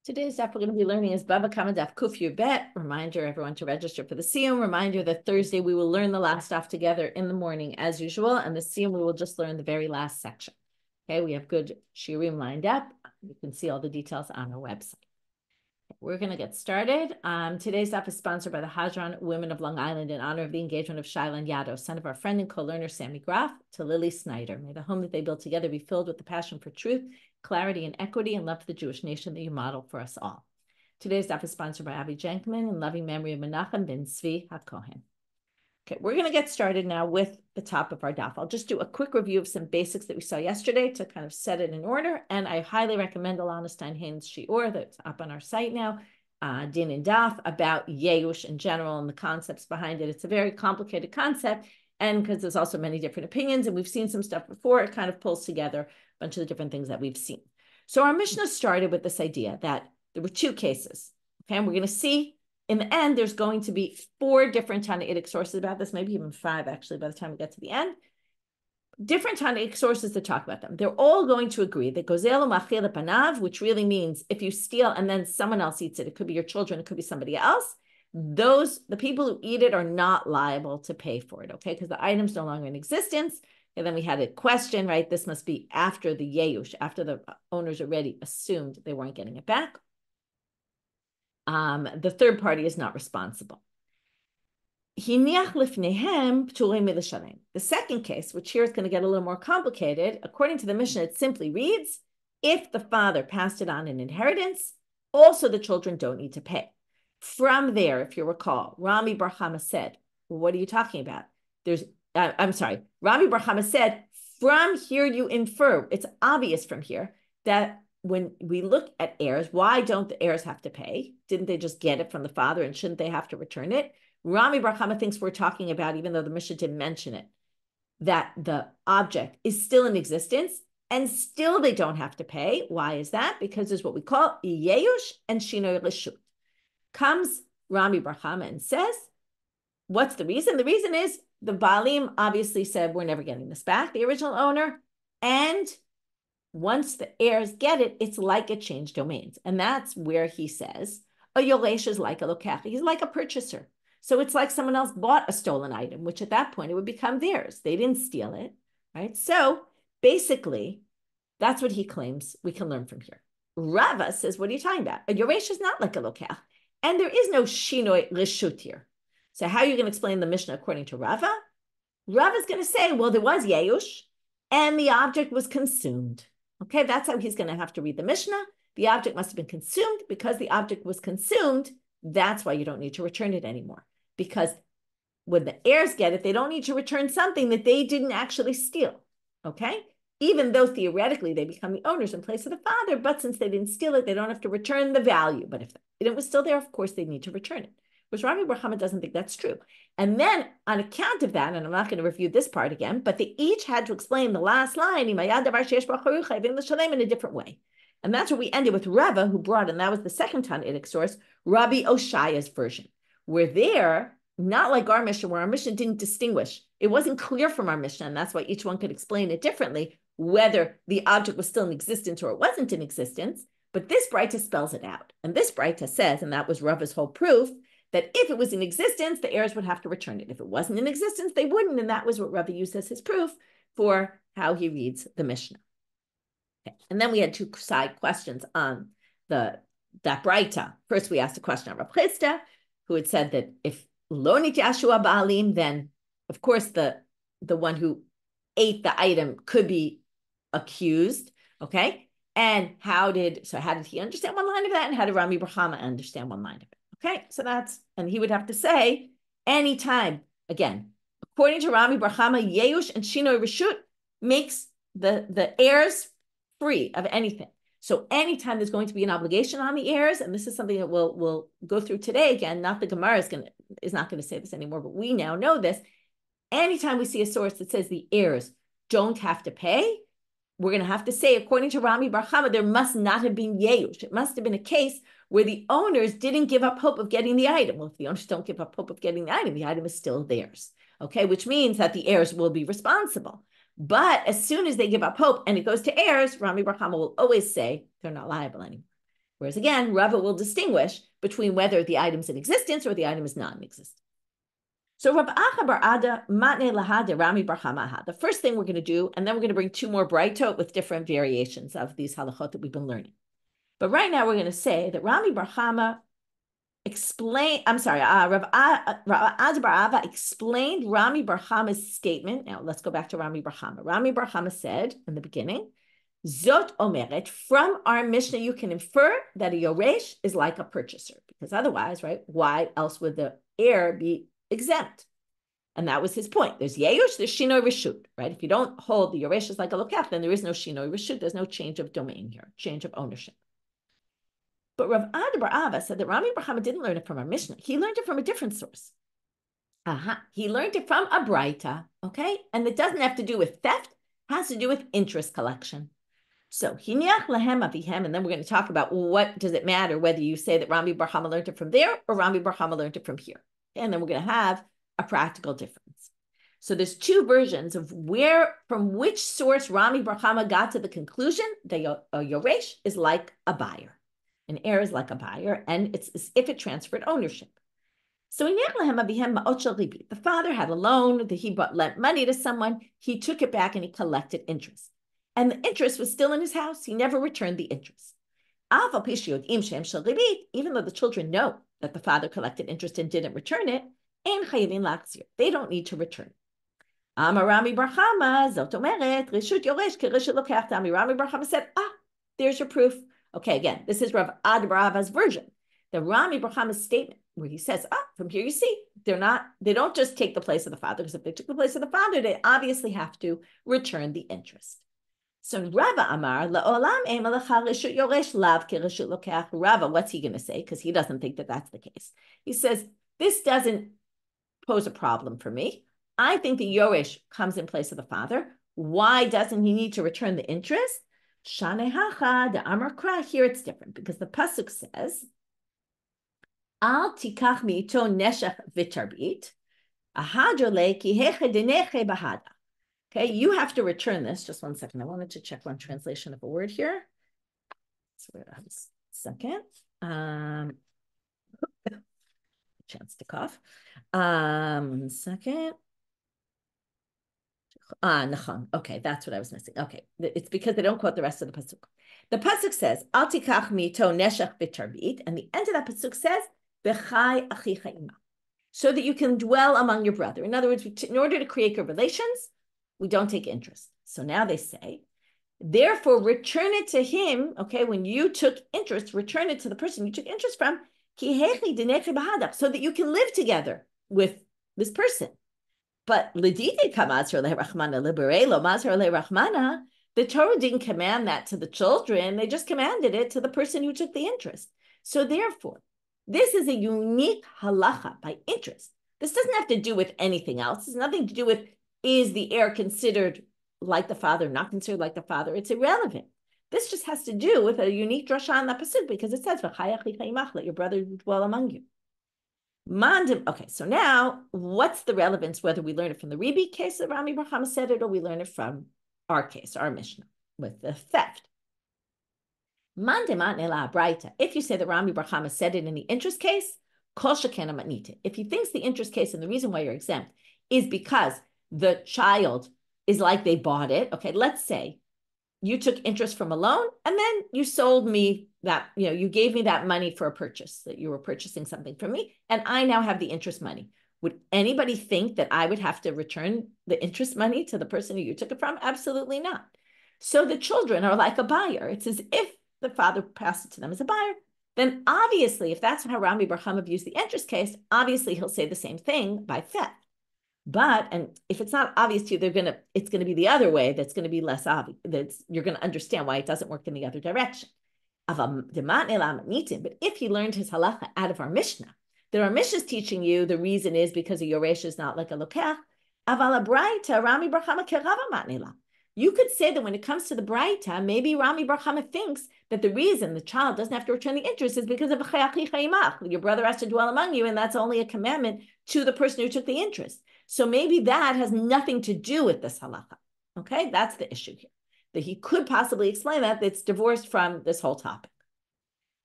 Today's daf we're going to be learning is Bava Kamma daf Kuf Yud Bet. Reminder everyone to register for the Siyum. Reminder that Thursday we will learn the last daf together in the morning as usual, and the Siyum we will just learn the very last section. Okay, we have good shiurim lined up. You can see all the details on our website. We're going to get started. Today's daf is sponsored by the Hadran Women of Long Island in honor of the engagement of Shailan Yado, son of our friend and co-learner Sammy Graf, to Lily Snyder. May the home that they built together be filled with the passion for truth, clarity, and equity, and love for the Jewish nation that you model for us all. Today's daf is sponsored by Avi Jenkman in loving memory of Menachem ben Tzvi HaKohen. Okay, we're going to get started now with the top of our daf. I'll just do a quick review of some basics that we saw yesterday to kind of set it in order. And I highly recommend Alana Steinhain's Shiur that's up on our site now, Din and Daf, about Yeush in general and the concepts behind it. It's a very complicated concept, and because there's also many different opinions, and we've seen some stuff before, it kind of pulls together a bunch of the different things that we've seen. So our Mishnah started with this idea that there were two cases, okay? And we're going to see in the end, there's going to be 4 different Tanaitic sources about this, maybe even 5 actually by the time we get to the end. Different Tanaitic sources to talk about them. They're all going to agree that gozelo machil panav, which really means if you steal and then someone else eats it, it could be your children, it could be somebody else, the people who eat it are not liable to pay for it, okay? Because the item's no longer in existence. And then we had a question, right? This must be after the yeush, after the owners already assumed they weren't getting it back. The third party is not responsible. The second case, which here is going to get a little more complicated, according to the Mishnah, it simply reads, if the father passed it on in inheritance, also the children don't need to pay. From there, if you recall, Rami bar Hama said, well, what are you talking about? Rami bar Hama said, from here you infer, it's obvious from here, that when we look at heirs, why don't the heirs have to pay? Didn't they just get it from the father and shouldn't they have to return it? Rami bar Hama thinks we're talking about, even though the Mishnah didn't mention it, that the object is still in existence and still they don't have to pay. Why is that? Because there's what we call yeush and shinoi reshut. Comes Rami bar Hama and says, what's the reason? The reason is the Baalim obviously said, we're never getting this back, the original owner, and once the heirs get it, it's like it changed domains. And that's where he says, a yoresh is like a lokach. He's like a purchaser. So it's like someone else bought a stolen item, which at that point, it would become theirs. They didn't steal it, right? So basically, that's what he claims we can learn from here. Rava says, what are you talking about? A yoresh is not like a lokach. And there is no shinoi reshut here. So how are you going to explain the Mishnah according to Rava? Rava is going to say, well, there was yeush, and the object was consumed. Okay, that's how he's going to have to read the Mishnah. The object must have been consumed. Because the object was consumed, that's why you don't need to return it anymore. Because when the heirs get it, they don't need to return something that they didn't actually steal. Okay, even though theoretically they become the owners in place of the father, but since they didn't steal it, they don't have to return the value. But if it was still there, of course, they need to return it. Whereas Rami bar Hama doesn't think that's true. And then on account of that, and I'm not going to review this part again, but they each had to explain the last line in a different way. And that's where we ended with Rava, who brought, and that was the second Tanaitic source, Rabbi Oshaya's version. Where there, not like our Mishnah, where our Mishnah didn't distinguish. It wasn't clear from our Mishnah, and that's why each one could explain it differently, whether the object was still in existence or it wasn't in existence. But this braita spells it out. And this braita says, and that was Rava's whole proof, that if it was in existence, the heirs would have to return it. If it wasn't in existence, they wouldn't. And that was what Rava used as his proof for how he reads the Mishnah. Okay. And then we had 2 side questions on that braita. First, we asked a question on Rav Chisda, who had said that if lo nityashu baalim, then of course the one who ate the item could be accused. Okay. And how did he understand one line of that? And how did Rami bar Hama understand one line of it? Okay, so and he would have to say, anytime, again, according to Rami bar Hama, yeush and shinoi reshut makes the heirs free of anything. So anytime there's going to be an obligation on the heirs, and this is something that we'll go through today again, not the Gemara is not going to say this anymore, but we now know this. Anytime we see a source that says the heirs don't have to pay, we're going to have to say, according to Rami bar Hama, there must not have been yeush. It must have been a case where the owners didn't give up hope of getting the item. Well, if the owners don't give up hope of getting the item is still theirs. Okay, which means that the heirs will be responsible. But as soon as they give up hope and it goes to heirs, Rami bar Hama will always say they're not liable anymore. Whereas again, Rava will distinguish between whether the item is in existence or the item is non-existent. So Rav Acha bar Ada matne lahade Rami bar Hama. The first thing we're going to do, and then we're going to bring two more braitot with different variations of these halachot that we've been learning. But right now we're going to say that Rami bar Hama Rav Ada bar Ava explained Rami bar Hama's statement. Now let's go back to Rami bar Hama. Rami bar Hama said in the beginning, Zot omeret, from our Mishnah, you can infer that a yoresh is like a purchaser, because otherwise, right, why else would the heir be exempt? And that was his point. There's yeyush, there's shinoi reshut, right? If you don't hold the yoresh is like a lokach, then there is no shinoi reshut, there's no change of domain here, change of ownership. But Rav Ada bar Ava said that Rami bar Hama didn't learn it from our Mishnah. He learned it from a different source. He learned it from a braita, okay? And it doesn't have to do with theft, it has to do with interest collection. So hiniach lahem avihem, and then we're going to talk about what does it matter whether you say that Rami bar Hama learned it from there or Rami bar Hama learned it from here. And then we're going to have a practical difference. So there's two versions of from which source Rami bar Hama got to the conclusion that a yoresh is like a buyer. An heir is like a buyer, and it's as if it transferred ownership. So the father had a loan that he lent money to someone, he took it back and he collected interest. And the interest was still in his house. He never returned the interest. Even though the children know that the father collected interest and didn't return it, they don't need to return it. Rami bar Hama said, there's your proof. Okay, again, this is Rav Ada bar Ava's version. The Rami bar Hama's statement where he says, from here you see, they don't just take the place of the father, because if they took the place of the father, they obviously have to return the interest. So Rava Amar, Rava, what's he going to say? Because he doesn't think that that's the case. He says, this doesn't pose a problem for me. I think the yoresh comes in place of the father. Why doesn't he need to return the interest? Shanehacha, the Amar Kra, here it's different, because the pasuk says, Al tikach mi'ito neshach v'tarbit, ahadrole ki heche deneche bahada. Okay, you have to return this. Just 1 second. I wanted to check one translation of a word here. So wait a second. Chance to cough. 1 second. Okay, that's what I was missing. Okay, it's because they don't quote the rest of the pasuk. The pasuk says, "Al tikach mito neshach v'tarbit," and the end of that pasuk says, "B'chai achicha ima," so that you can dwell among your brother. In other words, in order to create good relations, we don't take interest. So now they say, therefore, return it to him. Okay, when you took interest, return it to the person you took interest from, so that you can live together with this person. But the Torah didn't command that to the children. They just commanded it to the person who took the interest. So therefore, this is a unique halacha by interest. This doesn't have to do with anything else. It's nothing to do with, is the heir considered like the father, not considered like the father? It's irrelevant. This just has to do with a unique drasha in the pasuk, because it says, let your brother dwell among you. Okay, so now what's the relevance, whether we learn it from the Rebbe case that Rami bar Hama said it, or we learn it from our case, our Mishna, with the theft? If you say that Rami bar Hama said it in the interest case, if he thinks the interest case and the reason why you're exempt is because the child is like they bought it. Okay, let's say you took interest from a loan and then you sold me that, you gave me that money for a purchase, that you were purchasing something from me, and I now have the interest money. Would anybody think that I would have to return the interest money to the person who you took it from? Absolutely not. So the children are like a buyer. It's as if the father passed it to them as a buyer. Then obviously, if that's how Rami bar Hama views the interest case, obviously he'll say the same thing by theft. But, and if it's not obvious to you, it's going to be the other way that's going to be less obvious. You're going to understand why it doesn't work in the other direction. But if he learned his halacha out of our Mishnah, that our Mishnah is teaching you the reason is because a yoresh is not like a lokach. You could say that when it comes to the braita, maybe Rami bar Hama thinks that the reason the child doesn't have to return the interest is because of your brother has to dwell among you, and that's only a commandment to the person who took the interest. So maybe that has nothing to do with this halacha. Okay, that's the issue here. That he could possibly explain that it's divorced from this whole topic.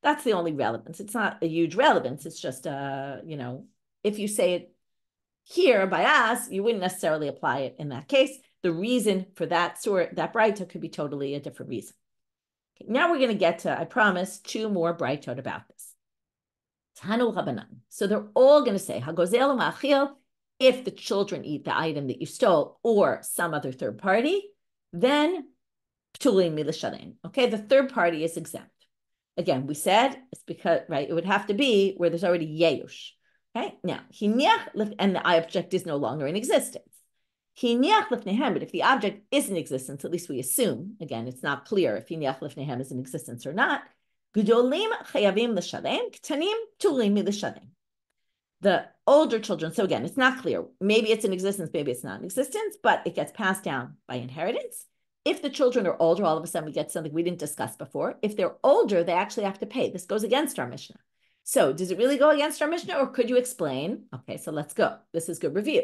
That's the only relevance. It's not a huge relevance. It's just, if you say it here by us, you wouldn't necessarily apply it in that case. The reason for that braita could be totally a different reason. Okay, now we're going to get to, I promise, 2 more braitot about this. Tanu Rabbanan. So they're all going to say, Hagozel ma'achil, if the children eat the item that you stole or some other third party, then ptulim milashalem. Okay, the third party is exempt. Again, we said it's because, right, it would have to be where there's already yeush. Okay, now, and the object is no longer in existence. But if the object is in existence, at least we assume, again, it's not clear if hiniach lifnehem is in existence or not, Gedolim chayavim l'shalem, ktanim tulim milashalem. The older children, so again, it's not clear. Maybe it's in existence, maybe it's not in existence, but it gets passed down by inheritance. If the children are older, all of a sudden we get something we didn't discuss before. If they're older, they actually have to pay. This goes against our Mishnah. So does it really go against our Mishnah, or could you explain? Okay, so let's go. This is good review.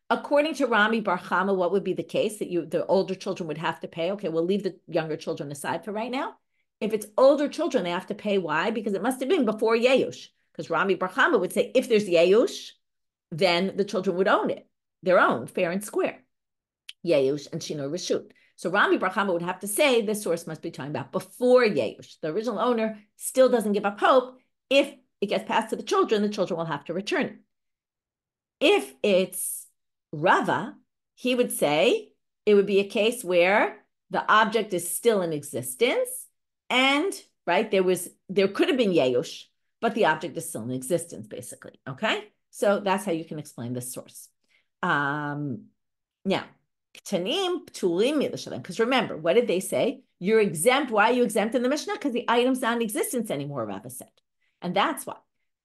According to Rami bar Hama, what would be the case that the older children would have to pay? Okay, we'll leave the younger children aside for right now. If it's older children, they have to pay. Why? Because it must have been before Yeush. Because Rami bar Hama would say, if there's Yeush, then the children would own it, their own, fair and square. Yeush and Shino Rishut. So Rami bar Hama would have to say this source must be talking about before Yeush. The original owner still doesn't give up hope. If it gets passed to the children will have to return it. If it's Rava, he would say it would be a case where the object is still in existence, and right there could have been Yeush, but the object is still in existence, basically. Okay, so that's how you can explain this source. Now, ktanim ptulim milashalem, because remember, what did they say? You're exempt. Why are you exempt in the Mishnah? Because the item's not in existence anymore, Rava said. And that's why.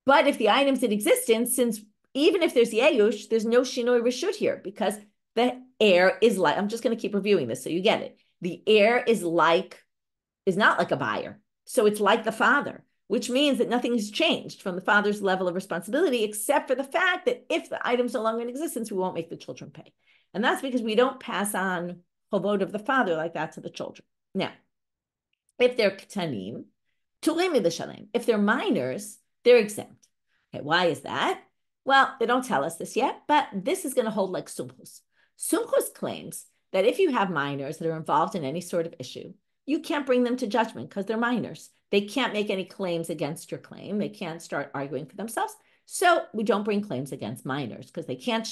But if the item's in existence, since even if there's Yeush, there's no Shinoi Rishut here, because the heir is like, I'm just going to keep reviewing this so you get it. The heir is not like a buyer. So it's like the father, which means that nothing has changed from the father's level of responsibility, except for the fact that if the item's no longer in existence, we won't make the children pay. And that's because we don't pass on chovot of the father like that to the children. Now, if they're ktanim, if they're minors, they're exempt. Okay, why is that? Well, they don't tell us this yet, but this is going to hold like Sumchus. Sumchus claims that if you have minors that are involved in any sort of issue, you can't bring them to judgment because they're minors. They can't make any claims against your claim. They can't start arguing for themselves. So we don't bring claims against minors because they can't,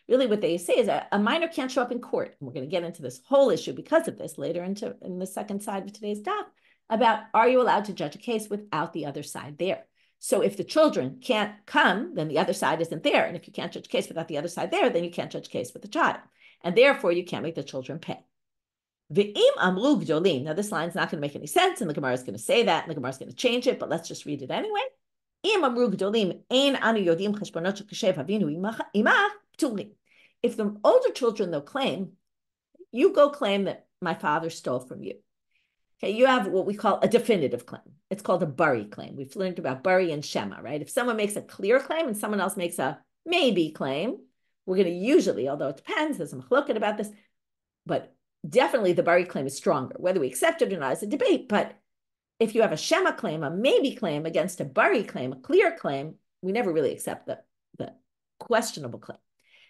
really what they say is a minor can't show up in court. And we're going to get into this whole issue because of this later in the second side of today's daf about are you allowed to judge a case without the other side there? So if the children can't come, then the other side isn't there. And if you can't judge a case without the other side there, then you can't judge a case with the child. And therefore, you can't make the children pay. Ve'im amru gdolim. Now, this line's not going to make any sense, and the Gemara is going to say that, and the Gemara is going to change it, but let's just read it anyway. Im amru gdolim ein anu yodim cheshbonot shekashev havinu imach ptulim. If the older children, they'll claim, you go claim that my father stole from you. Okay, you have what we call a definitive claim. It's called a bari claim. We've learned about bari and shema, right? If someone makes a clear claim and someone else makes a maybe claim, we're going to usually, although it depends, there's some machloket about this, but definitely the bari claim is stronger. Whether we accept it or not is a debate, but if you have a shema claim, a maybe claim against a bari claim, a clear claim, we never really accept the questionable claim.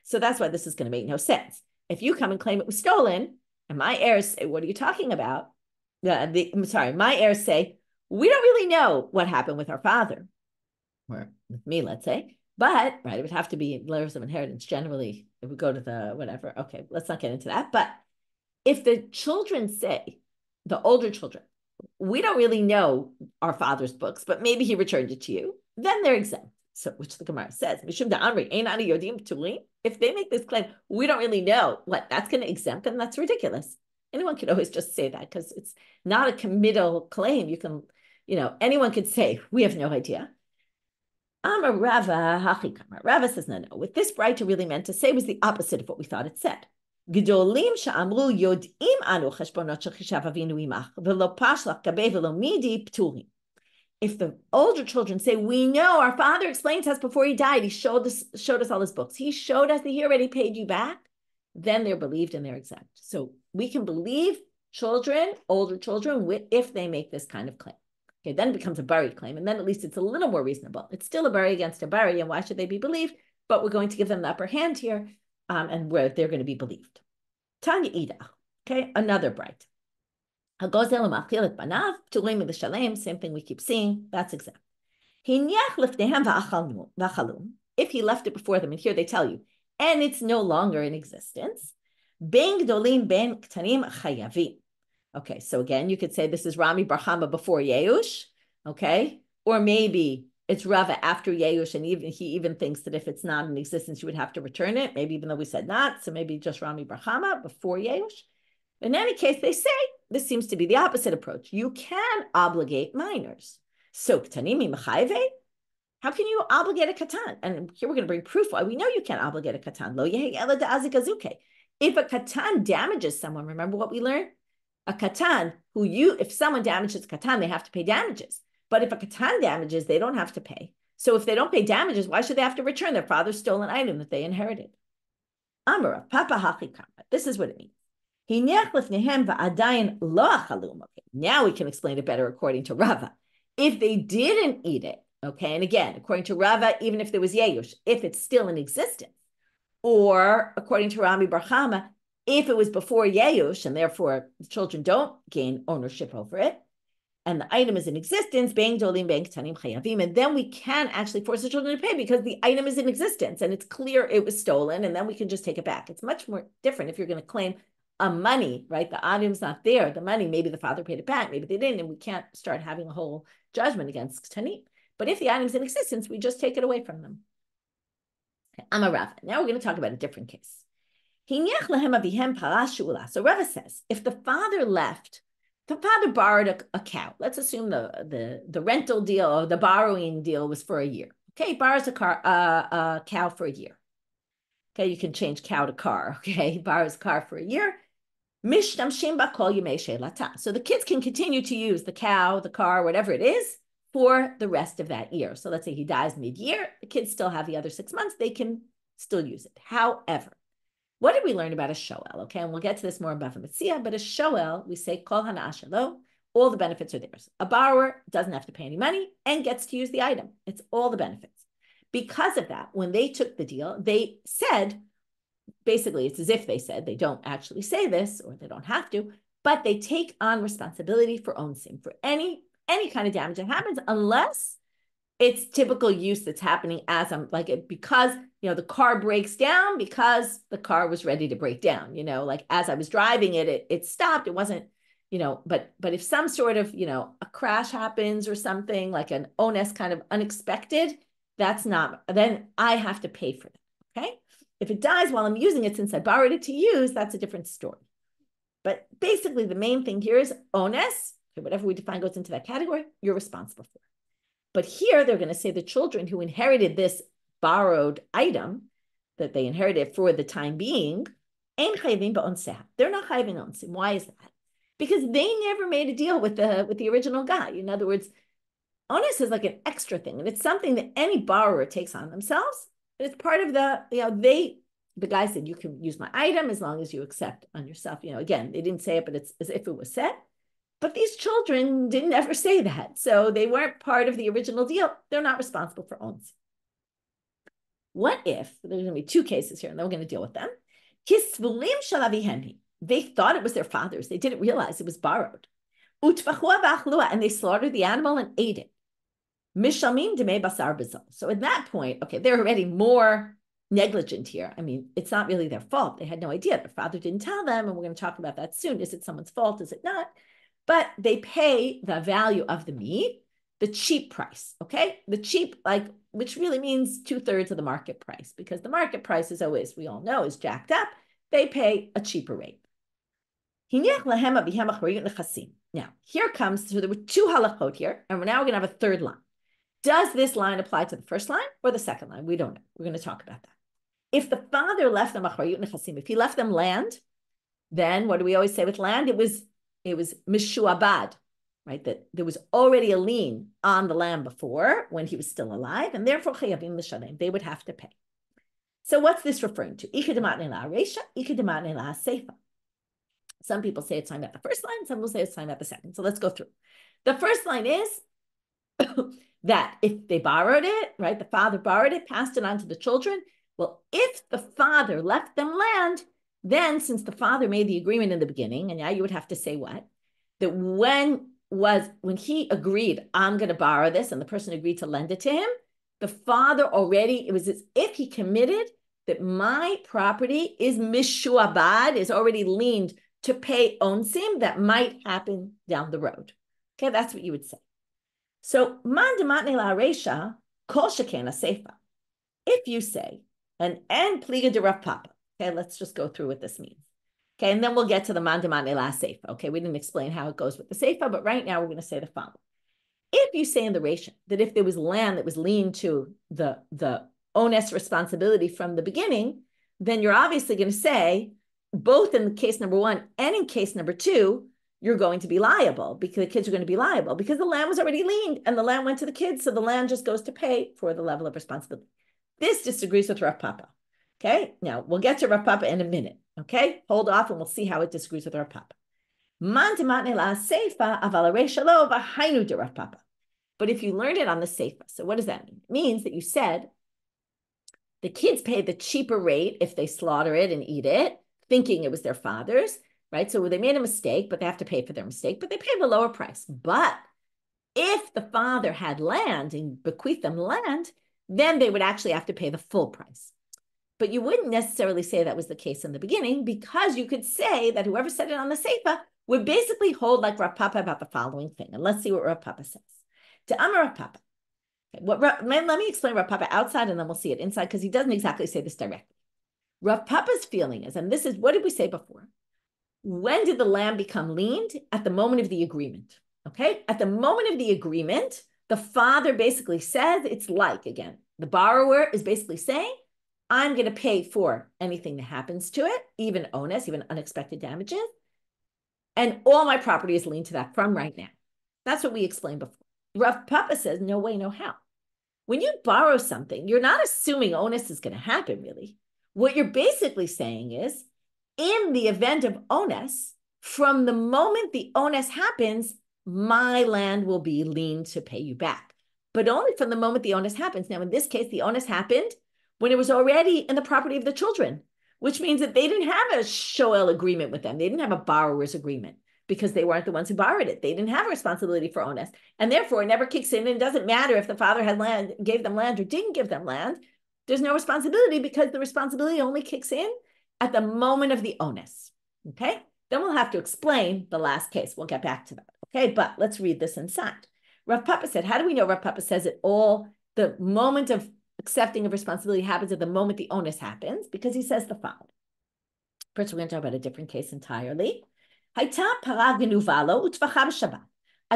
So that's why this is going to make no sense. If you come and claim it was stolen, and my heirs say, what are you talking about? My heirs say, we don't really know what happened with our father, or with me, let's say, but, right, it would have to be layers of inheritance. Generally, it would go to the whatever. Okay, let's not get into that. But if the children say, the older children, we don't really know our father's books, but maybe he returned it to you, then they're exempt. So, which the Gemara says, if they make this claim, we don't really know what that's going to exempt them. That's ridiculous. Anyone could always just say that because it's not a committal claim. You can, anyone could say, we have no idea. Rava says, no. What this braita really meant to say was the opposite of what we thought it said. If the older children say, we know our father explained to us before he died, he showed us all his books, he showed us that he already paid you back, then they're believed and they're exempt. So we can believe children, older children, if they make this kind of claim. Okay, then it becomes a buried claim, and then at least it's a little more reasonable. It's still a bury against a bury, and why should they be believed? But we're going to give them the upper hand here, and where they're going to be believed. Tanya Ida, okay, another bright. Same thing we keep seeing, that's exact. If he left it before them, and here they tell you, and it's no longer in existence, okay, so again, you could say this is Rami bar Hama before Yeush, okay? Or maybe it's Rava after Yeush, and he even thinks that if it's not in existence, you would have to return it, maybe even though we said not, so maybe just Rami bar Hama before Yeush. In any case, they say, this seems to be the opposite approach. You can obligate minors. So, ktanimi mechayve, how can you obligate a katan? And here we're going to bring proof why we know you can't obligate a katan. Lo yehi ela da'azik azuke. If a katan damages someone, remember what we learned? A katan, if someone damages a katan, they have to pay damages. But if a katan damages, they don't have to pay. So if they don't pay damages, why should they have to return their father's stolen item that they inherited? Rava Papa hachi Kamma. This is what it means. Now we can explain it better according to Rava. If they didn't eat it, okay, and again, according to Rava, even if there was Yeush, if it's still in existence, or according to Rami bar Hama, if it was before Yeush, and therefore the children don't gain ownership over it, and the item is in existence, and then we can actually force the children to pay because the item is in existence, and it's clear it was stolen, and then we can just take it back. It's much more different if you're going to claim a money, right? The item's not there. The money, maybe the father paid it back, maybe they didn't, and we can't start having a whole judgment against Tanim. But if the item's in existence, we just take it away from them. Okay, Rav. Now we're going to talk about a different case. So Rava says, if the father borrowed a cow. Let's assume the rental deal or the borrowing deal was for a year. Okay, he borrows a cow for a year. Okay, you can change cow to car. Okay, he borrows a car for a year. So the kids can continue to use the cow, the car, whatever it is, for the rest of that year. So let's say he dies mid-year, the kids still have the other 6 months, they can still use it. However, what did we learn about a shoel? Okay, and we'll get to this more in Bava Metzia, but a shoel, we say kol hana'ashalo, all the benefits are theirs. A borrower doesn't have to pay any money and gets to use the item. It's all the benefits. Because of that, when they took the deal, they said, basically, it's as if they said, they don't actually say this, or they don't have to, but they take on responsibility for onsim, for any kind of damage that happens, unless it's typical use that's happening as I'm like it, because the car breaks down because the car was ready to break down. Like as I was driving it stopped. It wasn't, but if some sort of a crash happens or something like an onus kind of unexpected, that's not. Then I have to pay for that. Okay. If it dies while I'm using it, since I borrowed it to use, that's a different story. But basically, the main thing here is onus. Whatever we define goes into that category, you're responsible for. But here they're going to say the children who inherited this borrowed item that they inherited for the time being, they're not chayvin onsim. Why is that? Because they never made a deal with the original guy. In other words, onus is like an extra thing, and it's something that any borrower takes on themselves. It's part of the guy said, you can use my item as long as you accept on yourself. Again, they didn't say it, but it's as if it was said. But these children didn't ever say that. So they weren't part of the original deal. They're not responsible for onsim. What if, there's going to be two cases here, and then we're going to deal with them. They thought it was their father's. They didn't realize it was borrowed. And they slaughtered the animal and ate it. So at that point, okay, they're already more negligent here. I mean, it's not really their fault. They had no idea. Their father didn't tell them, and we're going to talk about that soon. Is it someone's fault? Is it not? But they pay the value of the meat, the cheap price, okay? The cheap, which really means 2/3 of the market price, because the market price is always, we all know, is jacked up. They pay a cheaper rate. Now, here comes, so there were two halachot here, and now we're going to have a third line. Does this line apply to the first line or the second line? We don't know. We're going to talk about that. If the father left them achrayut nechasim, if he left them land, then what do we always say with land? It was mishuabad, right? That there was already a lien on the land before when he was still alive, and therefore chayavim l'shalem, they would have to pay. So what's this referring to? Some people say it's talking about the first line, some people say it's talking about the second. So let's go through. The first line is that if they borrowed it, right, the father borrowed it, passed it on to the children. Well, if the father left them land, then since the father made the agreement in the beginning, and now you would have to say what? That when he agreed, I'm going to borrow this, and the person agreed to lend it to him, the father already, it was as if he committed that my property is mishuabad, is already leaned to pay onsim that might happen down the road. Okay, that's what you would say. So, man dematne la resha, kol shekena seifa. If you say, and pliga de Rav Papa, okay, let's just go through what this means. Okay, and then we'll get to the man dematne la seifa. Okay, we didn't explain how it goes with the seifa, but right now we're going to say the following. If you say in the resha that if there was land that was leaned to the onus responsibility from the beginning, then you're obviously going to say, both in case number one and in case number two, you're going to be liable because the kids are going to be liable because the land was already liened and the land went to the kids. So the land just goes to pay for the level of responsibility. This disagrees with Rav Papa. Okay. Now we'll get to Rav Papa in a minute. Okay. Hold off and we'll see how it disagrees with Rav Papa. But if you learned it on the seifa, so what does that mean? It means that you said the kids pay the cheaper rate if they slaughter it and eat it, thinking it was their father's, right? So they made a mistake, but they have to pay for their mistake, but they pay the lower price. But if the father had land and bequeathed them land, then they would actually have to pay the full price. But you wouldn't necessarily say that was the case in the beginning because you could say that whoever said it on the seifa would basically hold like Rav Papa about the following thing. And let's see what Rav Papa says. To Rav Papa. Let me explain Rav Papa outside and then we'll see it inside because he doesn't exactly say this directly. Rav Papa's feeling is, and this is, what did we say before? When did the land become liened? At the moment of the agreement, okay? At the moment of the agreement, the father basically says it's like, again, the borrower is basically saying, I'm going to pay for anything that happens to it, even onus, even unexpected damages, and all my property is liened to that from right now. That's what we explained before. Rav Papa says, no way, no how. When you borrow something, you're not assuming onus is going to happen, really. What you're basically saying is, in the event of onus, from the moment the onus happens, my land will be liened to pay you back. But only from the moment the onus happens. Now, in this case, the onus happened when it was already in the property of the children, which means that they didn't have a shoel agreement with them. They didn't have a borrower's agreement because they weren't the ones who borrowed it. They didn't have a responsibility for onus. And therefore, it never kicks in. And it doesn't matter if the father had land, gave them land or didn't give them land. There's no responsibility because the responsibility only kicks in at the moment of the onus. Okay? Then we'll have to explain the last case. We'll get back to that. Okay? But let's read this inside. Rav Papa said, how do we know Rav Papa says it all? The moment of accepting of responsibility happens at the moment the onus happens, because he says the following. First, we're going to talk about a different case entirely. I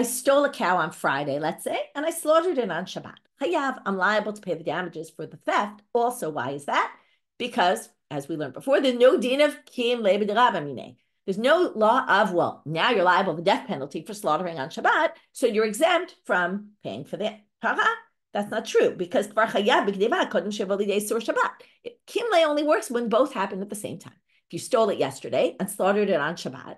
stole a cow on Friday, let's say, and I slaughtered it on Shabbat. I'm liable to pay the damages for the theft. Also, why is that? Because, as we learned before, there's no din of kim lebe de rabbanit. There's no law of, well, now you're liable for the death penalty for slaughtering on Shabbat, so you're exempt from paying for that. That's not true, because kimle only works when both happen at the same time. If you stole it yesterday and slaughtered it on Shabbat,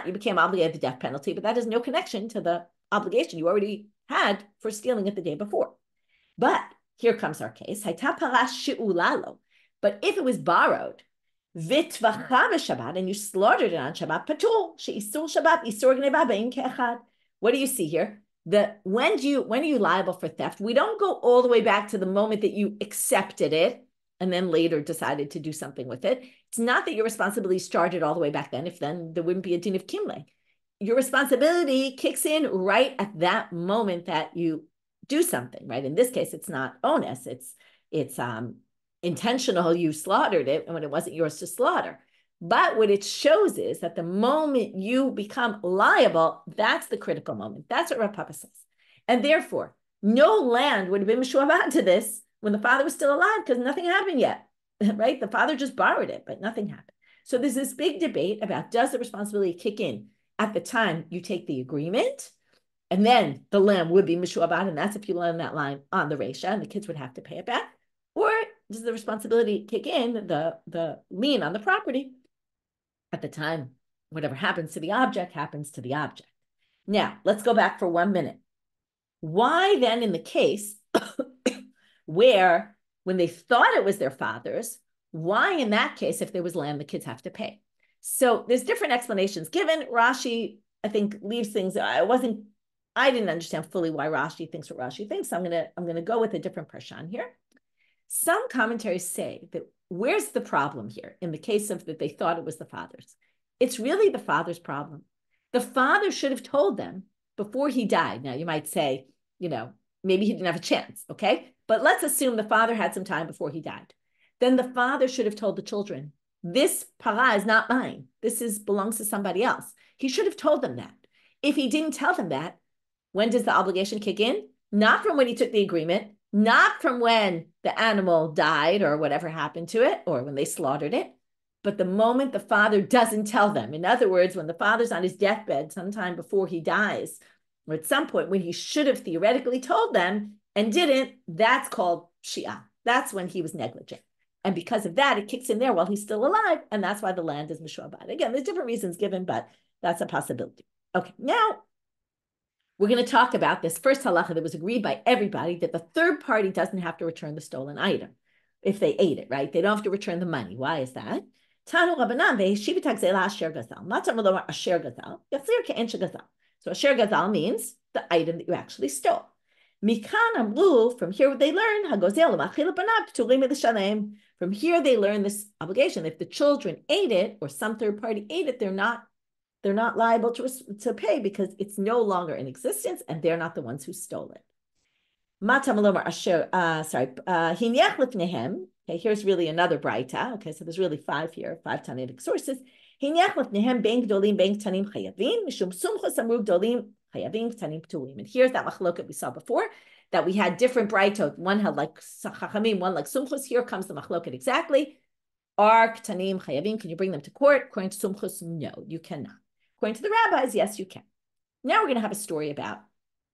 you became obligated to death penalty, but that has no connection to the obligation you already had for stealing it the day before. But here comes our case. But if it was borrowed, and you slaughtered it on Shabbat, what do you see here? When are you liable for theft? We don't go all the way back to the moment that you accepted it and then later decided to do something with it. It's not that your responsibility started all the way back then. If then, there wouldn't be a din of kimle. Your responsibility kicks in right at that moment that you do something, right? In this case, it's not onus. It's intentional. You slaughtered it when it wasn't yours to slaughter. But what it shows is that the moment you become liable, that's the critical moment. That's what Rav Papa says. And therefore, no land would have been mishuavad to this when the father was still alive because nothing happened yet, right? The father just borrowed it, but nothing happened. So there's this big debate about, does the responsibility kick in at the time you take the agreement? And then the land would be mishuavad, and that's if you learn that line on the resha, and the kids would have to pay it back. Or does the responsibility kick in, the lien on the property, at the time whatever happens to the object happens to the object? Now, let's go back for 1 minute. Why then in the case where when they thought it was their father's, why in that case, if there was land, the kids have to pay? So there's different explanations given. Rashi, I think, leaves things. I didn't understand fully why Rashi thinks what Rashi thinks. I'm gonna go with a different parshan here. Some commentaries say that where's the problem here in the case of that they thought it was the father's? It's really the father's problem. The father should have told them before he died. Now you might say, maybe he didn't have a chance, okay? But let's assume the father had some time before he died. Then the father should have told the children, this para is not mine. This belongs to somebody else. He should have told them that. If he didn't tell them that, when does the obligation kick in? Not from when he took the agreement, not from when the animal died or whatever happened to it, or when they slaughtered it, but the moment the father doesn't tell them. In other words, when the father's on his deathbed sometime before he dies, or at some point when he should have theoretically told them and didn't, that's called Shia. That's when he was negligent. And because of that, it kicks in there while he's still alive, and that's why the land is mishuabad. Again, there's different reasons given, but that's a possibility. Okay, now we're going to talk about this first halacha that was agreed by everybody, that the third party doesn't have to return the stolen item if they ate it, right? They don't have to return the money. Why is that? Tanu Rabbanan ve'heshiv tagzela asher gazal. Matam lo asher gazal. Yatzir ke'en shegazal. So asher gazal means the item that you actually stole. Mikan amru, from here they learn, hagozel ma'achil banav pturim milishalem. From here they learn this obligation. If the children ate it or some third party ate it, they're not liable to pay because it's no longer in existence and they're not the ones who stole it. Okay, here's really another braita. Okay, so there's really five Talmudic sources. And here's that machloket we saw before, that we had different braitot. One had like chachamim, one like Sumchus. Here comes the machloket exactly. Are ktanim chayavim? Can you bring them to court? According to Sumchus, no, you cannot. According to the rabbis, yes, you can. Now we're going to have a story about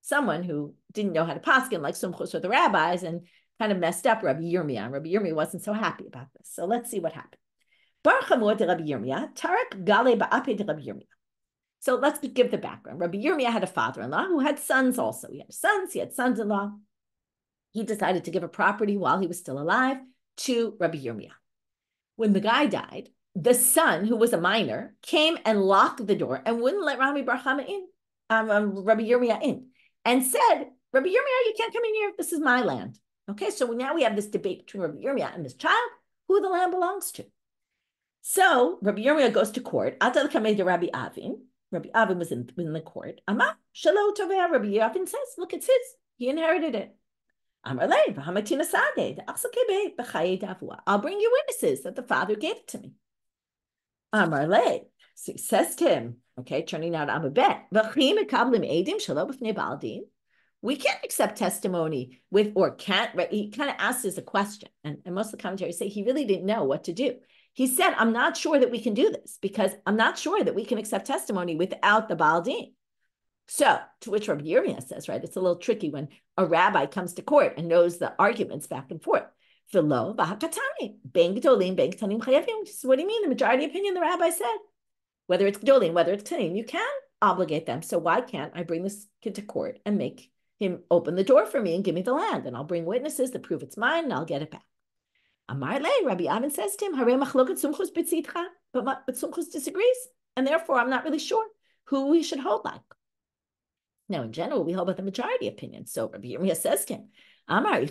someone who didn't know how to paskin like Sumchus or the rabbis and kind of messed up Rabbi Yirmia. And Rabbi Yirmia wasn't so happy about this. So let's see what happened. So let's give the background. Rabbi Yirmia had a father-in-law who had sons also. He had sons, he had sons-in-law. He decided to give a property while he was still alive to Rabbi Yirmia. When the guy died, the son, who was a minor, came and locked the door and wouldn't let Rabbi Yirmia in, and said, Rabbi Yirmia, you can't come in here. This is my land. Okay, so now we have this debate between Rabbi Yirmia and this child, who the land belongs to. So Rabbi Yirmia goes to court. Atal kamei de Rabbi Avin. Rabbi Avin was in the court. Ama shelo toveh. Rabbi Avin says, look, it's his. He inherited it. I'll bring you witnesses that the father gave it to me. So he says to him, okay, turning out I'm a bet. We can't accept testimony with, or can't, right? He kind of asks as a question. And most of the commentaries say he really didn't know what to do. He said, I'm not sure that we can do this because I'm not sure that we can accept testimony without the Baal Din. So, to which Rabbi Yirmia says, right, it's a little tricky when a rabbi comes to court and knows the arguments back and forth. What do you mean? The majority opinion, the rabbi said, whether it's Gdolim, whether it's Tanim, you can obligate them. So why can't I bring this kid to court and make him open the door for me and give me the land? And I'll bring witnesses to prove it's mine and I'll get it back. Rabbi Avin says to him, but Sumchus disagrees, and therefore I'm not really sure who we should hold like. Now, in general, we hold about the majority opinion. So Rabbi Yirmia says to him, what? We're going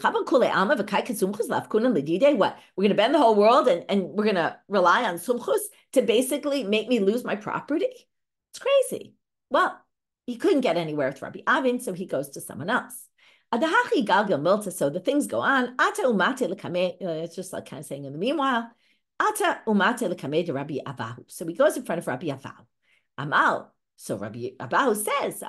to bend the whole world and we're going to rely on Sumchus to basically make me lose my property? It's crazy. Well, he couldn't get anywhere with Rabbi Avin, so he goes to someone else. So the things go on. It's just like kind of saying in the meanwhile, de Rabbi Avahu. So he goes in front of Rabbi Avahu. Amal. So Rabbi Avahu says,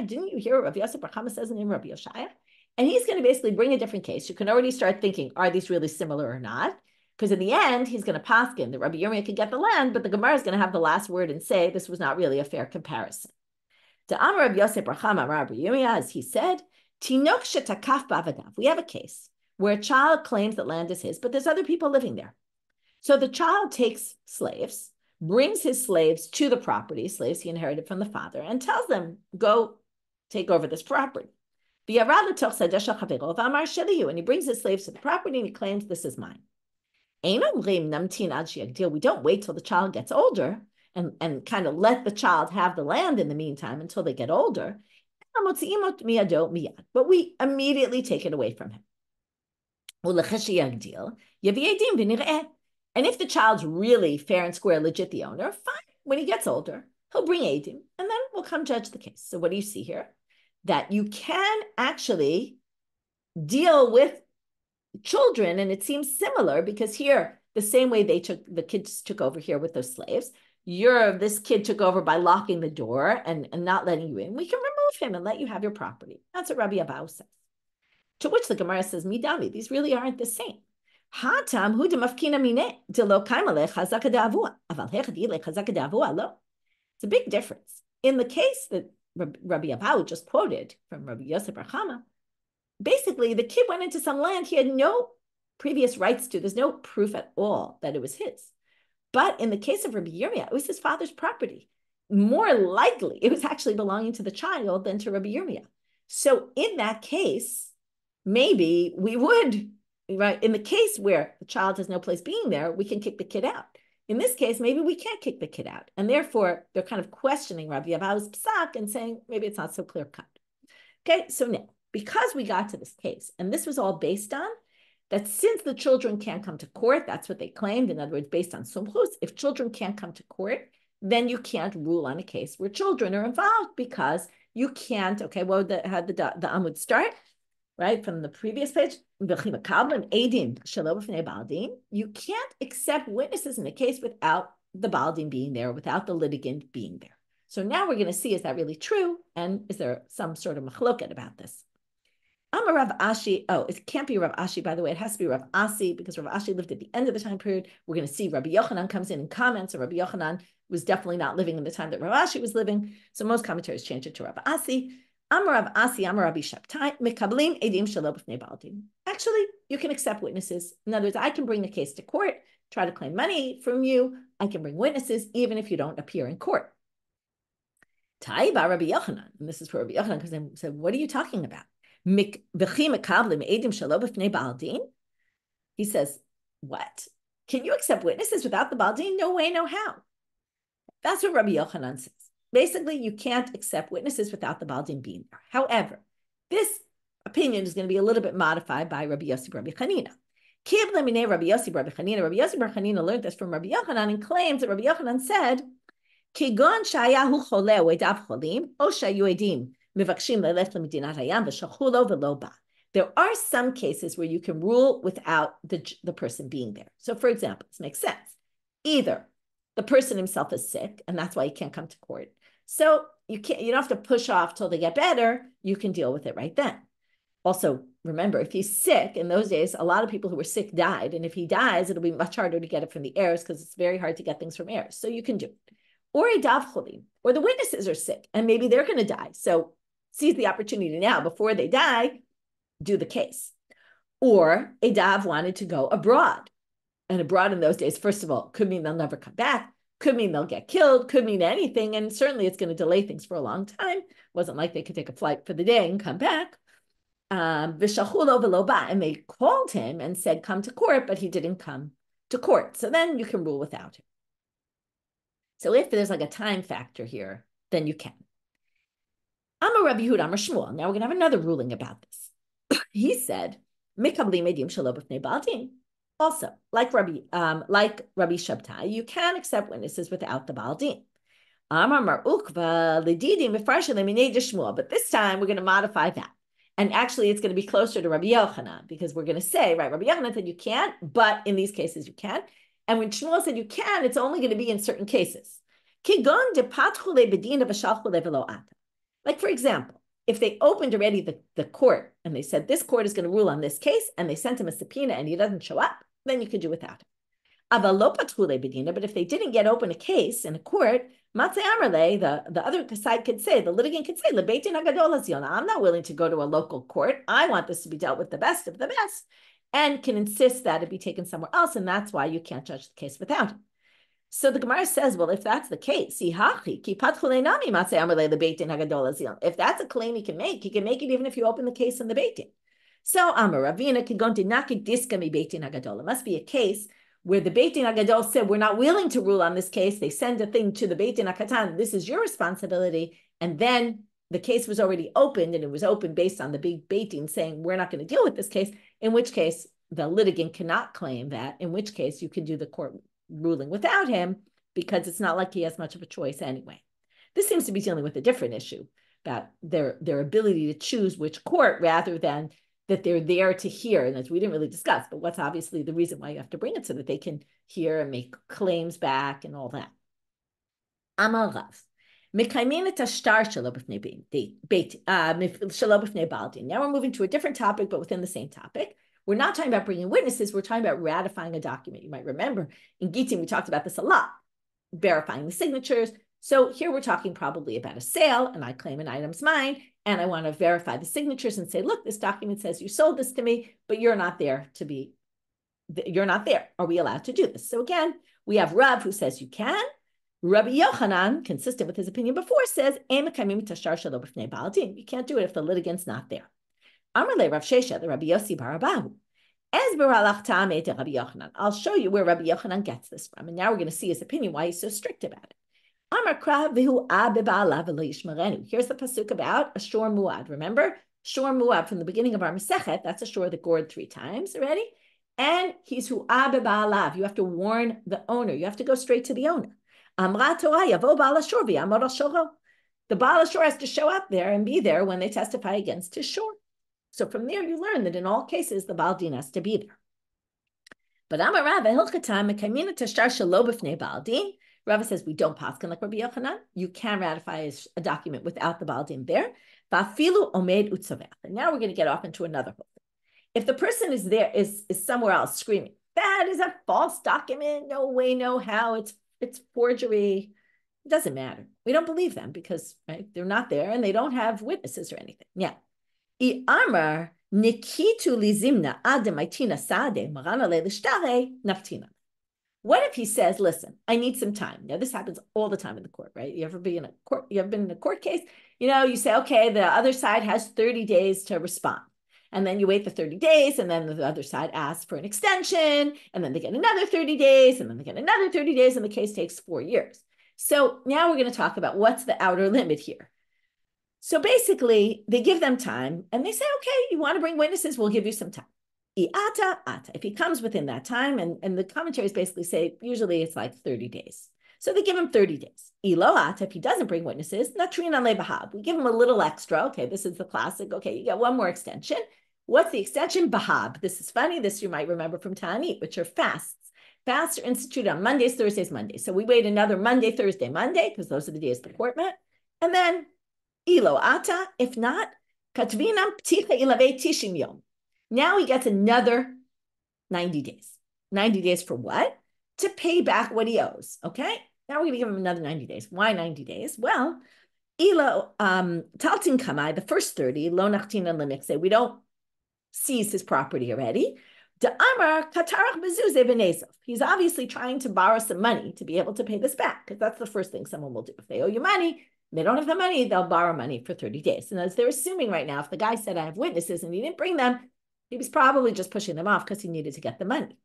didn't you hear what Rabbi Yosef Bar Chama says in Rabbi Yoshaya? And he's going to basically bring a different case. You can already start thinking, are these really similar or not? Because in the end, he's going to paskin that Rabbi Yirmia can get the land, but the Gemara is going to have the last word and say this was not really a fair comparison. To Amar Rabbi Yosef Bar Chama, Rabbi Yirmia, as he said, Tinok shetakaf b'avadav. We have a case where a child claims that land is his, but there's other people living there. So the child takes slaves, brings his slaves to the property, slaves he inherited from the father, and tells them, go take over this property. And he brings his slaves to the property and he claims, this is mine. We don't wait till the child gets older and kind of let the child have the land in the meantime until they get older. But we immediately take it away from him. And if the child's really fair and square, legit the owner, fine. When he gets older, he'll bring Eidim, and then we'll come judge the case. So what do you see here? That you can actually deal with children, and it seems similar because here, the same way the kids took over here with those slaves, this kid took over by locking the door and not letting you in. We can remove him and let you have your property. That's what Rabbi Avahu says. To which the Gemara says, Midami, these really aren't the same. It's a big difference. In the case that Rabbi Avahu just quoted from Rabbi Yosef bar Hama, basically the kid went into some land he had no previous rights to. There's no proof at all that it was his. But in the case of Rabbi Yirmia, it was his father's property. More likely, it was actually belonging to the child than to Rabbi Yirmia. So in that case, maybe we would, right? In the case where the child has no place being there, we can kick the kid out. In this case, maybe we can't kick the kid out. And therefore, they're kind of questioning Rabbi Avahu's psak and saying, maybe it's not so clear cut. Okay, so now, because we got to this case, and this was all based on that since the children can't come to court, that's what they claimed. In other words, based on Sumchus, if children can't come to court, then you can't rule on a case where children are involved because you can't, okay, well, how did the Amud start? Right, from the previous page, you can't accept witnesses in a case without the baldin being there, without the litigant being there. So now we're going to see, is that really true? And is there some sort of machloket about this? Rav Ashi, it can't be Rav Ashi, by the way, it has to be Rav Asi, because Rav Ashi lived at the end of the time period. We're going to see Rabbi Yochanan comes in and comments, and Rabbi Yochanan was definitely not living in the time that Rav Ashi was living. So most commentaries change it to Rav Asi. Rav Asi, Rabbi Shabtai, Mekablim Edim Shelo B'fnei Baldim. Actually, you can accept witnesses. In other words, I can bring the case to court, try to claim money from you. I can bring witnesses, even if you don't appear in court. Taiba Rabbi Yochanan, and this is for Rabbi Yochanan, because they said, what are you talking about? He says, what? Can you accept witnesses without the baldin? No way, no how. That's what Rabbi Yochanan says. Basically, you can't accept witnesses without the baldin being there. However, this opinion is going to be a little bit modified by Rabbi Yossi Rabbi Chanina. Rabbi Yossi Rabbi Chanina learned this from Rabbi Yochanan and claims that Rabbi Yochanan said, Kigon shayahu choleh u'edav cholim, o shayu edim. There are some cases where you can rule without the person being there. So for example, this makes sense. Either the person himself is sick and that's why he can't come to court. So you don't have to push off till they get better. You can deal with it right then. Also, remember, if he's sick, in those days, a lot of people who were sick died. And if he dies, it'll be much harder to get it from the heirs because it's very hard to get things from heirs. So you can do it. Or a dav cholim, or the witnesses are sick and maybe they're going to die. So seize the opportunity now before they die, do the case. Or a dav wanted to go abroad. And abroad in those days, first of all, could mean they'll never come back, could mean they'll get killed, could mean anything. And certainly it's going to delay things for a long time. It wasn't like they could take a flight for the day and come back. And they called him and said, come to court, but he didn't come to court. So then you can rule without him. So if there's like a time factor here, then you can. Amar Rabbi Yehuda, Amar Shmuel. Now we're going to have another ruling about this. He said, also, like Rabbi Shabtai, you can accept witnesses without the baldin. But this time we're going to modify that. And actually, it's going to be closer to Rabbi Yochanan, because we're going to say, right, Rabbi Yochanan said you can't, but in these cases you can. And when Shmuel said you can, it's only going to be in certain cases. Like, for example, if they opened already the court and they said this court is going to rule on this case and they sent him a subpoena and he doesn't show up, then you could do without him. But if they didn't yet open a case in a court, the other side could say, the litigant could say, I'm not willing to go to a local court. I want this to be dealt with the best of the best, and can insist that it be taken somewhere else. And that's why you can't judge the case without him. So the Gemara says, well, if that's the case, if that's a claim he can make it even if you open the case in the Beit Din. So it must be a case where the Beit Din Hagadol said, we're not willing to rule on this case. They send a thing to the Beit Din HaKatan, this is your responsibility. And then the case was already opened, and it was opened based on the big Beit Din saying, we're not going to deal with this case, in which case the litigant cannot claim that, in which case you can do the court ruling without him, because it's not like he has much of a choice anyway. This seems to be dealing with a different issue about their ability to choose which court rather than that they're there to hear, and as we didn't really discuss, but what's obviously the reason why you have to bring it so that they can hear and make claims back and all that. Amar Rav. Now we're moving to a different topic, but within the same topic. We're not talking about bringing witnesses. We're talking about ratifying a document. You might remember in Gittin, we talked about this a lot, verifying the signatures. So here we're talking probably about a sale, and I claim an item's mine, and I want to verify the signatures and say, look, this document says you sold this to me, but you're not there you're not there. Are we allowed to do this? So again, we have Rav who says you can. Rabbi Yochanan, consistent with his opinion before, says, you can't do it if the litigant's not there. Amarle Rav Shesha, the Rabbi Yossi bar Avahu. I'll show you where Rabbi Yochanan gets this from. And now we're going to see his opinion, why he's so strict about it. Here's the pasuk about a shor muad. Remember? Shor muad from the beginning of our Masechet, that's a shor that gored 3 times already. And he's hu ba'alav. You have to warn the owner. You have to go straight to the owner. Amra Torah yavo ba'al shor v'yamor al shoro. The ba'al shor has to show up there and be there when they testify against his shor. So from there, you learn that in all cases, the Baal Din has to be there. But Amar Rava Hilchatan Mekamina Tashtar Shelo B'fnei Baal Din. Rava says we don't paskin like Rabbi Yochanan. You can ratify a document without the Baal Din there. Va'afilu omed utzavech. And now we're going to get off into another whole thing. If the person is there, is somewhere else screaming, that is a false document. No way, no how. It's forgery. It doesn't matter. We don't believe them because they're not there and they don't have witnesses or anything. Yeah. What if he says, listen, I need some time. Now, this happens all the time in the court, right? You ever been in a court case? You say, okay, the other side has 30 days to respond. And then you wait the 30 days, and then the other side asks for an extension, and then they get another 30 days, and then they get another 30 days, and the case takes 4 years. So now we're going to talk about what's the outer limit here. So basically, they give them time, and they say, okay, you want to bring witnesses, we'll give you some time. If he comes within that time, and the commentaries basically say, usually it's like 30 days. So they give him 30 days. If he doesn't bring witnesses, we give him a little extra. Okay, this is the classic. Okay, you get one more extension. What's the extension? Bahab. This is funny. This you might remember from Ta'anit, which are fasts. Fasts are instituted on Mondays, Thursdays, Mondays. So we wait another Monday, Thursday, Monday, because those are the days the court met. And then if not, now he gets another 90 days. 90 days for what? To pay back what he owes. Okay? Now we're going to give him another 90 days. Why 90 days? Well, taltin kamai, the first 30, lo nachtina l'nikse, we don't seize his property already. He's obviously trying to borrow some money to be able to pay this back, because that's the first thing someone will do. If they owe you money, they don't have the money, they'll borrow money for 30 days. And as they're assuming right now, if the guy said, I have witnesses, and he didn't bring them, he was probably just pushing them off because he needed to get the money.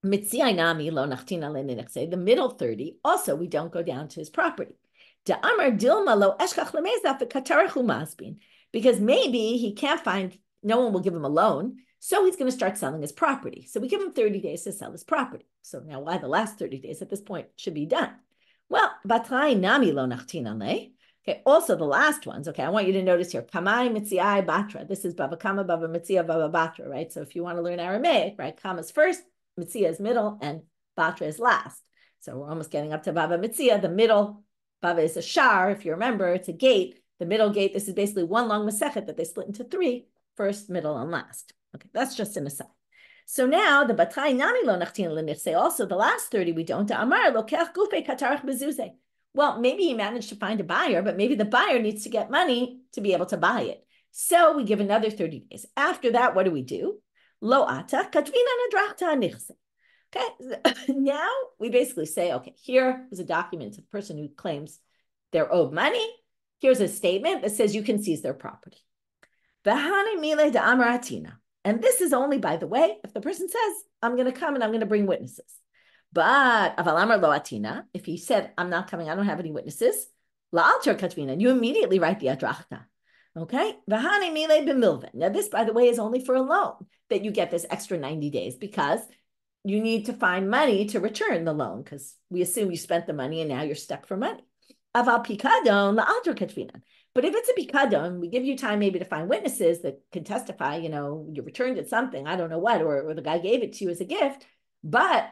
The middle 30, also, we don't go down to his property. Because maybe he can't find, no one will give him a loan, so he's going to start selling his property. So we give him 30 days to sell his property. So now why the last 30 days at this point should be done? Well, okay, also the last ones, okay, I want you to notice here, Kamai, Mitziai, Batra. This is Bava Kamma, Bava Mitzia, Bava Batra, right? So if you want to learn Aramaic, right, Kamma's first, Mitzia is middle, and Batra is last. So we're almost getting up to Bava Mitzia. The middle, Bava is a shar, if you remember, it's a gate. The middle gate, this is basically one long Masechet that they split into 3, first, middle, and last. Okay, that's just an aside. So now the Batrai Nami lo nachtin l'nichse, also the last 30 we don't. Amar lokech gufe katarach bezuze. Well, maybe he managed to find a buyer, but maybe the buyer needs to get money to be able to buy it. So we give another 30 days. After that, what do? Lo ata katvina nadrachta nichse. Okay, now we basically say, okay, here is a document to the person who claims they're owed money. Here's a statement that says you can seize their property. And this is only, by the way, if the person says, I'm going to come and I'm going to bring witnesses. But if he said, I'm not coming, I don't have any witnesses, you immediately write the adrachta. Okay? Now, this, by the way, is only for a loan that you get this extra 90 days because you need to find money to return the loan because we assume you spent the money and now you're stuck for money. But if it's a pikadon, we give you time maybe to find witnesses that can testify, you returned it something, I don't know what, or the guy gave it to you as a gift. But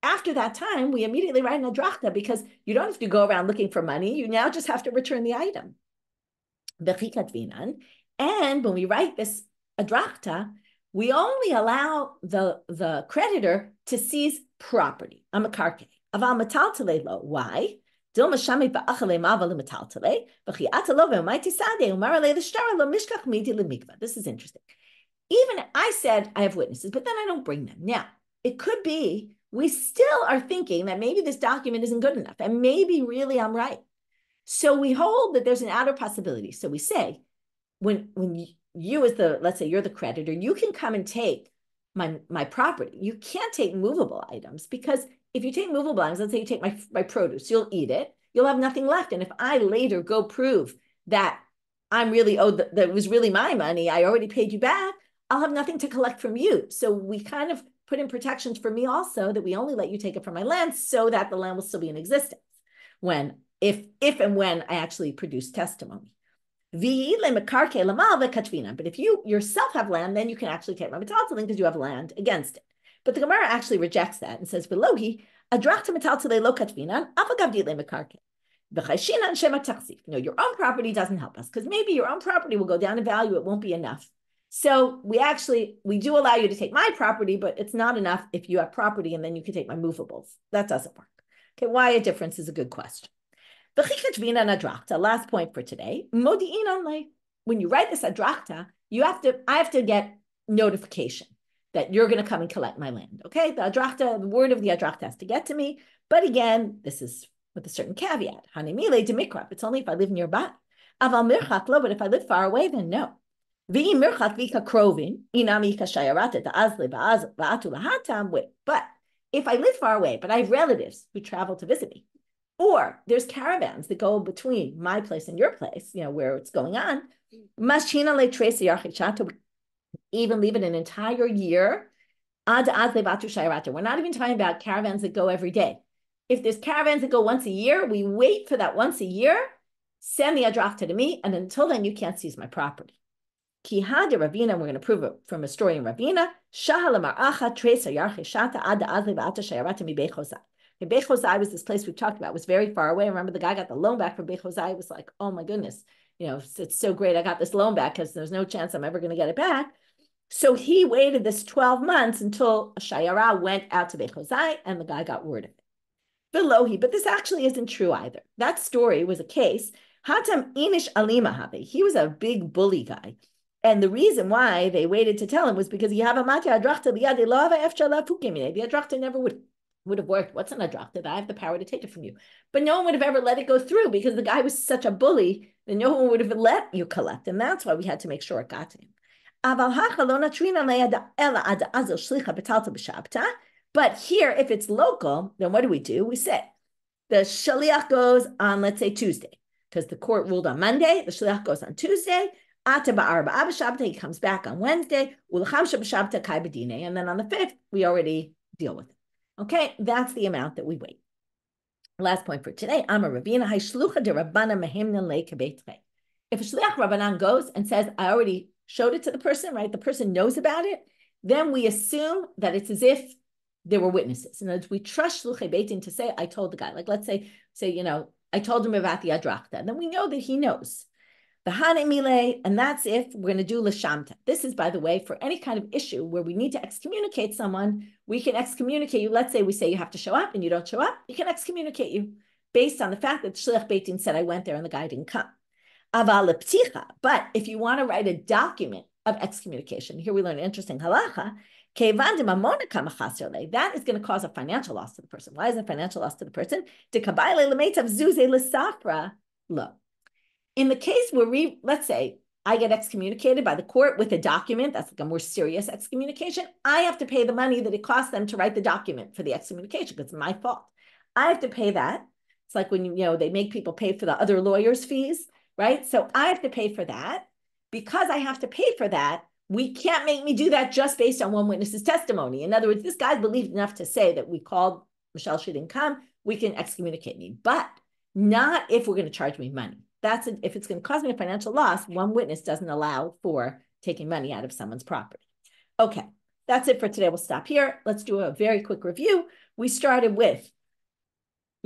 after that time, we immediately write an adrachta because you don't have to go around looking for money. You now just have to return the item. And when we write this adrachta, we only allow the creditor to seize property. Why? This is interesting. Even I said I have witnesses, but then I don't bring them. Now, it could be we still are thinking that maybe this document isn't good enough, and maybe really I'm right. So we hold that there's an outer possibility. So we say, when you as let's say you're the creditor, you can come and take my property. You can't take movable items because if you take movable items, let's say you take my produce, you'll eat it, you'll have nothing left. And if I later go prove that I'm really owed, that it was really my money, I already paid you back, I'll have nothing to collect from you. So we kind of put in protections for me also that we only let you take it from my land so that the land will still be in existence if and when I actually produce testimony. But if you yourself have land, then you can actually take my metaltalin because you have land against it. But the Gemara actually rejects that and says, "Belohi adrachta metaltalei lo katvinan afagav le mekarke." No, your own property doesn't help us because maybe your own property will go down in value. It won't be enough. So we do allow you to take my property, but it's not enough if you have property and then you can take my movables. That doesn't work. Okay, why a difference is a good question. Last point for today. When you write this adrachta, I have to get notification that you're going to come and collect my land. Okay, the word of the adrachta has to get to me. But again, this is with a certain caveat. It's only if I live nearby. But if I live far away, then no. But if I live far away, but I have relatives who travel to visit me, or there's caravans that go between my place and your place, where it's going on, even leave it an entire year. We're not even talking about caravans that go every day. If there's caravans that go once a year, we wait for that once a year, send the adrachta to me, and until then, you can't seize my property. Kihada Ravina, we're going to prove it from a story in Ravina. Beit Hosai was this place we've talked about. It was very far away. Remember, the guy got the loan back from Beit Hosai. It was like, oh my goodness, it's so great. I got this loan back because there's no chance I'm ever going to get it back. So he waited this 12 months until a shayara went out to Beit Hosai and the guy got word of it. Belohi, but this actually isn't true either. That story was a case. Hatam Inish Alimahabe. He was a big bully guy. And the reason why they waited to tell him was because the adrachta never would have worked. What's an adrachta? I have the power to take it from you. But no one would have ever let it go through because the guy was such a bully that no one would have let you collect. And that's why we had to make sure it got to him. But here, if it's local, then what do? We say the shaliach goes on, let's say, Tuesday, because the court ruled on Monday. The shaliach goes on Tuesday. He comes back on Wednesday. And then on the 5th, we already deal with it. Okay, that's the amount that we wait. Last point for today. If a shliach Rabbanan goes and says, I already showed it to the person, right? The person knows about it. Then we assume that it's as if there were witnesses. In other words, we trust shluchei beitin to say, I told the guy. Like, let's say, I told him about the adrachta. And then we know that he knows. And that's if we're going to do l'shamta. This is, by the way, for any kind of issue where we need to excommunicate someone, we can excommunicate you. Let's say we say you have to show up and you don't show up, you can excommunicate you based on the fact that shliach beitin said I went there and the guy didn't come. But if you want to write a document of excommunication, here we learn an interesting halacha. That is going to cause a financial loss to the person. Why is it a financial loss to the person? Look, in the case where let's say I get excommunicated by the court with a document, that's like a more serious excommunication, I have to pay the money that it costs them to write the document for the excommunication because it's my fault. I have to pay that. It's like when they make people pay for the other lawyers' fees, right? So I have to pay for that. Because I have to pay for that, we can't make me do that just based on one witness's testimony. In other words, this guy's believed enough to say that we called Michelle, she didn't come, we can excommunicate me, but not if we're going to charge me money. If it's going to cause me a financial loss, one witness doesn't allow for taking money out of someone's property. Okay, that's it for today. We'll stop here. Let's do a very quick review. We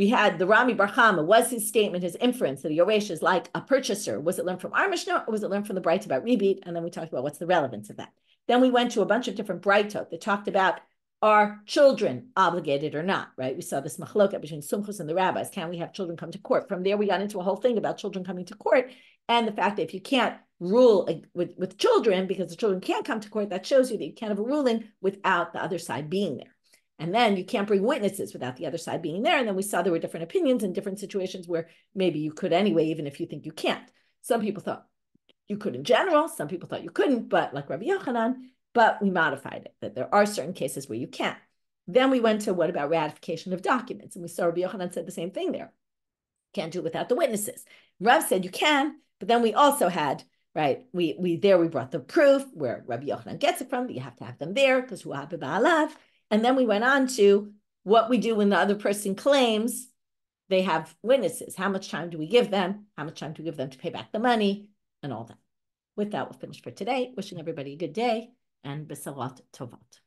had the Rami bar Hama. Was his statement, his inference that a Yoresh is like a purchaser, was it learned from our Mishna or was it learned from the braita about rebate? And then we talked about what's the relevance of that. Then we went to a bunch of different braitot that talked about, are children obligated or not, right? We saw this machloket between Sumchus and the rabbis. Can we have children come to court? From there, we got into a whole thing about children coming to court and the fact that if you can't rule with children because the children can't come to court, that shows you that you can't have a ruling without the other side being there. And then you can't bring witnesses without the other side being there. And then we saw there were different opinions in different situations where maybe you could anyway, even if you think you can't. Some people thought you could in general. Some people thought you couldn't, but like Rabbi Yochanan, but we modified it, that there are certain cases where you can't. Then we went to what about ratification of documents? And we saw Rabbi Yochanan said the same thing there. Can't do it without the witnesses. Rav said you can, but then we also had, right, we brought the proof where Rabbi Yochanan gets it from, that you have to have them there because hu haba ba'alav. And then we went on to what we do when the other person claims they have witnesses. How much time do we give them? How much time do we give them to pay back the money and all that? With that, we'll finish for today. Wishing everybody a good day and besalat tovat.